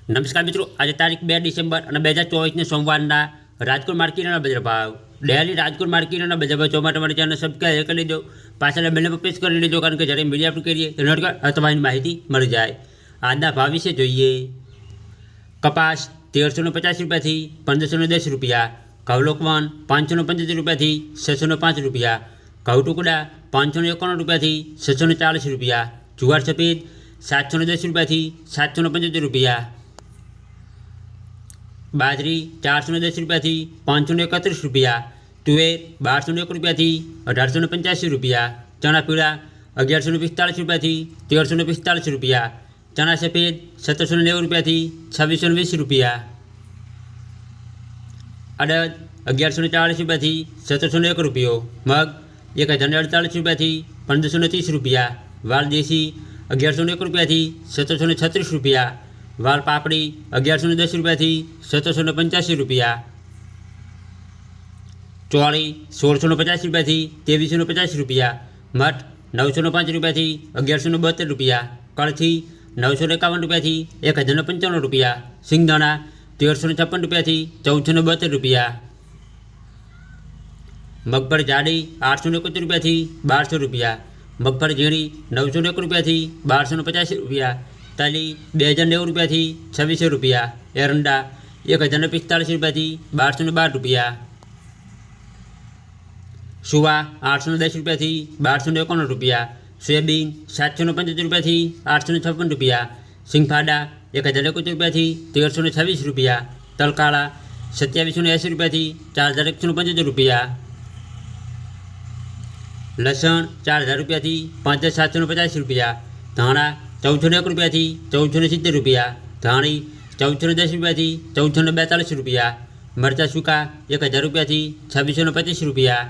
નમસ્કાર મિત્રો, આજે તારીખ 2 ડિસેમ્બર અને 2024 સોમવારના રાજકોટ માર્કેટના બજાર ભાવ. ડેલી રાજકોટ માર્કેટના બજાર ભાવ જોવા માટે મારી ચેનલ સબસ્ક્રાઈબ કરી લેજો. પાછળ બેલ પર પ્રેસ કરી લેજો, કારણ કે જ્યારે વિડીયો અપલોડ કરીએ તો નોટિફિકેશન અથવા માહિતી મળી જાય. આજના ભાવ વિશે જોઈએ. કપાસ 1350 રૂપિયાથી 1510 રૂપિયા, ઘઉં લોકવન 575 રૂપિયાથી 605 રૂપિયા, ઘઉં ટુકડા 591 રૂપિયાથી 640 રૂપિયા, જુવાર સફેદ 710 રૂપિયાથી 775 રૂપિયા, બાજરી 410 રૂપિયાથી 531 રૂપિયા, તુવેર 1201 રૂપિયાથી 1885 રૂપિયા, ચણા પીળા 1145 રૂપિયાથી 1345 રૂપિયા, ચણા સફેદ 1790 રૂપિયાથી 2620 રૂપિયા, અડદ 1140 રૂપિયાથી 1701 રૂપિયો, મગ 1048 રૂપિયાથી 1530 રૂપિયા, વાલ દેશી 1101 રૂપિયાથી 1736 રૂપિયા, વાલ પાપડી 1110 રૂપિયાથી 1785 રૂપિયા, ચોળી 1650 રૂપિયાથી 2350 રૂપિયા, મઠ 905 રૂપિયાથી 1172 રૂપિયા, કળથી 951 રૂપિયાથી 1055 રૂપિયા, સિંગદાણા 1356 રૂપિયાથી 1472 રૂપિયા, મગફળી જાડી 871 રૂપિયાથી 1200 રૂપિયા, મગફળી ઝીણી 901 રૂપિયાથી 1250 રૂપિયા, તલી 2090 રૂપિયાથી 2600 રૂપિયા, એરંડા 1045 રૂપિયાથી 1212 રૂપિયા, સુવા 810 રૂપિયાથી 1251 રૂપિયા, સોયાબીન 775 રૂપિયાથી 856 રૂપિયા, સિંગફાડા 1071 રૂપિયાથી 1326 રૂપિયા, તલકાળા 2780 રૂપિયાથી 4175 રૂપિયા, લસણ 4000 રૂપિયાથી 5750 રૂપિયા, ધાણા 1401 રૂપિયાથી 1470 રૂપિયા, ધાણી 1410 રૂપિયાથી 1442 રૂપિયા, મરચાં સૂકા 1000 રૂપિયાથી 2625 રૂપિયા,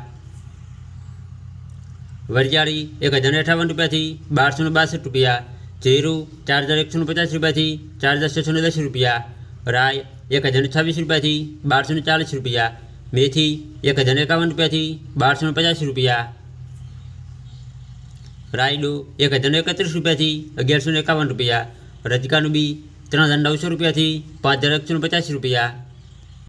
વરિયાળી 1058 રૂપિયાથી 1262 રૂપિયા, જીરું 4150 રૂપિયાથી 4610 રૂપિયા, રાય 1026 રૂપિયાથી 1240 રૂપિયા, મેથી 1051 રૂપિયાથી 1250 રૂપિયા, રાયડો 1031 રૂપિયાથી 1151 રૂપિયા, રજકાનું બી 3900 રૂપિયાથી 5150 રૂપિયા,